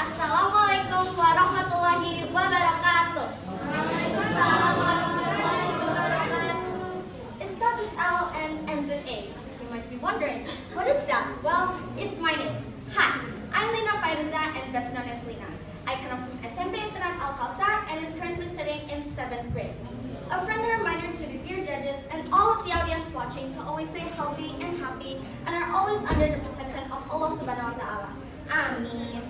Assalamualaikum warahmatullahi wabarakatuh. Waalaikumsalam warahmatullahi wabarakatuh. It starts with L and ends with A. You might be wondering, what is that? Well, it's my name. Hi, I'm Lina Fairuza and best known as Lina. I come from SMP Internet Al-Kausar and is currently sitting in 7th grade. A friendly reminder to the dear judges and all of the audience watching to always stay healthy and happy and are always under the protection of Allah Subhanahu wa Ta'ala. Ameen.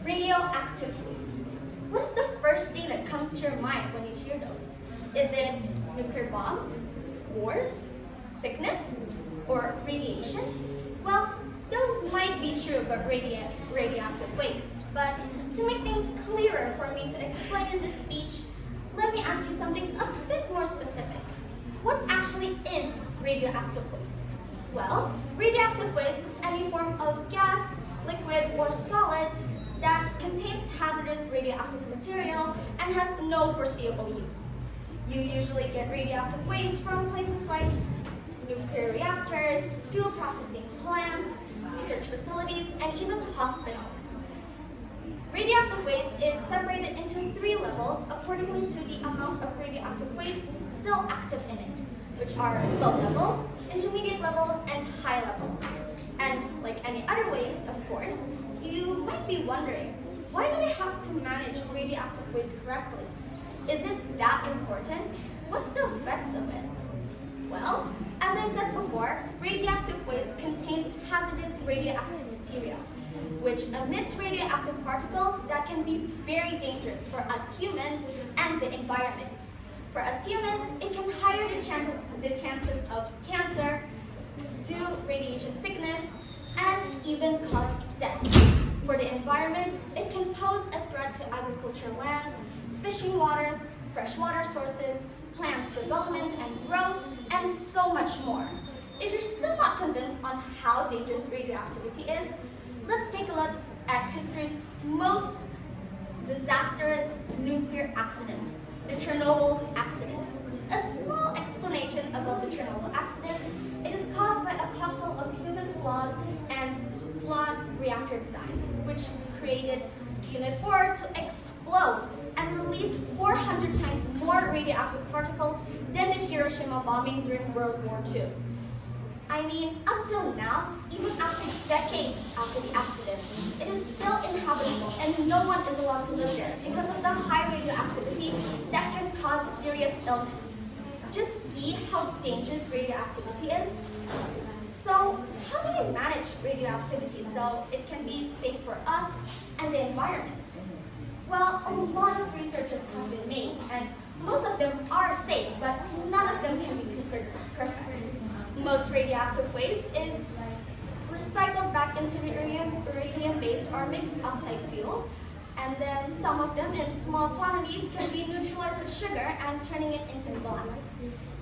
Radioactive waste. What is the first thing that comes to your mind when you hear those? Is it nuclear bombs, wars, sickness, or radiation? Well, those might be true about radioactive waste, but to make things clearer for me to explain in this speech, let me ask you something a bit more specific. What actually is radioactive waste? Well, radioactive waste is any form of gas, liquid, or solid that contains hazardous radioactive material and has no foreseeable use. You usually get radioactive waste from places like nuclear reactors, fuel processing plants, research facilities, and even hospitals. Radioactive waste is separated into 3 levels accordingly to the amount of radioactive waste still active in it, which are low level, intermediate level, and high level. And like any other waste, of course, you might be wondering, why do we have to manage radioactive waste correctly? Is it that important? What's the effects of it? Well, as I said before, radioactive waste contains hazardous radioactive material, which emits radioactive particles that can be very dangerous for us humans and the environment. For us humans, it can higher the chances of cancer, do radiation sickness, and even cause death. For the environment, it can pose a threat to agricultural lands, fishing waters, freshwater sources, plants development and growth, and so much more. If you're still not convinced on how dangerous radioactivity is, let's take a look at history's most disastrous nuclear accident, the Chernobyl accident. A small explanation about the Chernobyl accident: it is caused by a cocktail of human flaws and flawed reactor designs, which created Unit 4 to explode and released 400 times more radioactive particles than the Hiroshima bombing during World War II. I mean, until now, even after decades after the accident, it is still inhabitable and no one is allowed to live there because of the high radioactivity that can cause serious illness. Just see how dangerous radioactivity is. So, how do we manage radioactivity so it can be safe for us and the environment? Well, a lot of researches have been made, and most of them are safe, but none of them can be considered perfect. Most radioactive waste is recycled back into the uranium-based or mixed oxide fuel, and then some of them in small quantities can be neutralized with sugar and turning it into glass.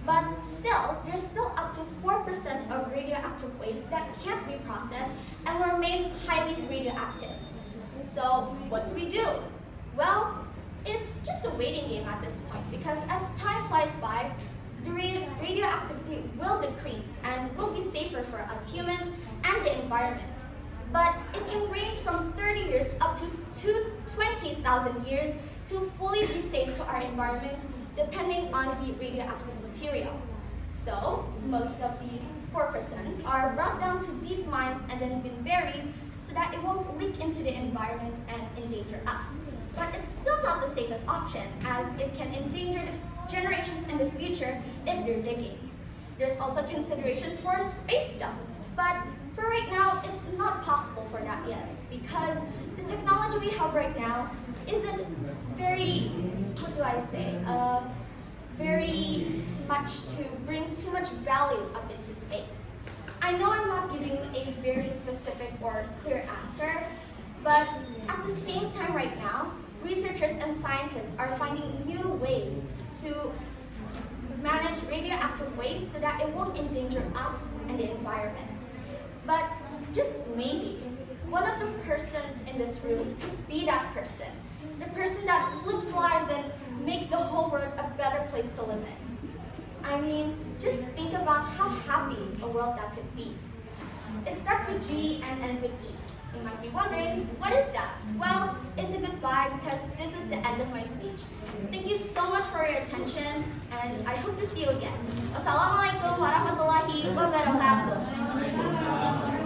But still, there's still up to 4% of radioactive waste that can't be processed and will remain highly radioactive. So what do we do? Well, it's just a waiting game at this point because as time flies by, the radioactivity will decrease and will be safer for us humans and the environment. But it can range from 30 years up to 20,000 years to fully be safe to our environment depending on the radioactive material. So, most of these 4% are brought down to deep mines and then been buried so that it won't leak into the environment and endanger us. But it's still not the safest option as it can endanger the generations in the future if they're digging. There's also considerations for space stuff, but for right now, it's not possible for that yet because the technology we have right now isn't very, very much to bring too much value up into space. I know I'm not giving you a very specific or clear answer, but at the same time right now, researchers and scientists are finding new ways to manage radioactive waste so that it won't endanger us and the environment. But just maybe, one of the persons in this room could be that person. The person that flips lives and makes the whole world a better place to live in. I mean, just think about how happy a world that could be. It starts with G and ends with E. You might be wondering, what is that? Well, it's a goodbye because this is the end of my speech. Thank you so much for your attention, and I hope to see you again. Wassalamualaikum warahmatullahi wabarakatuh.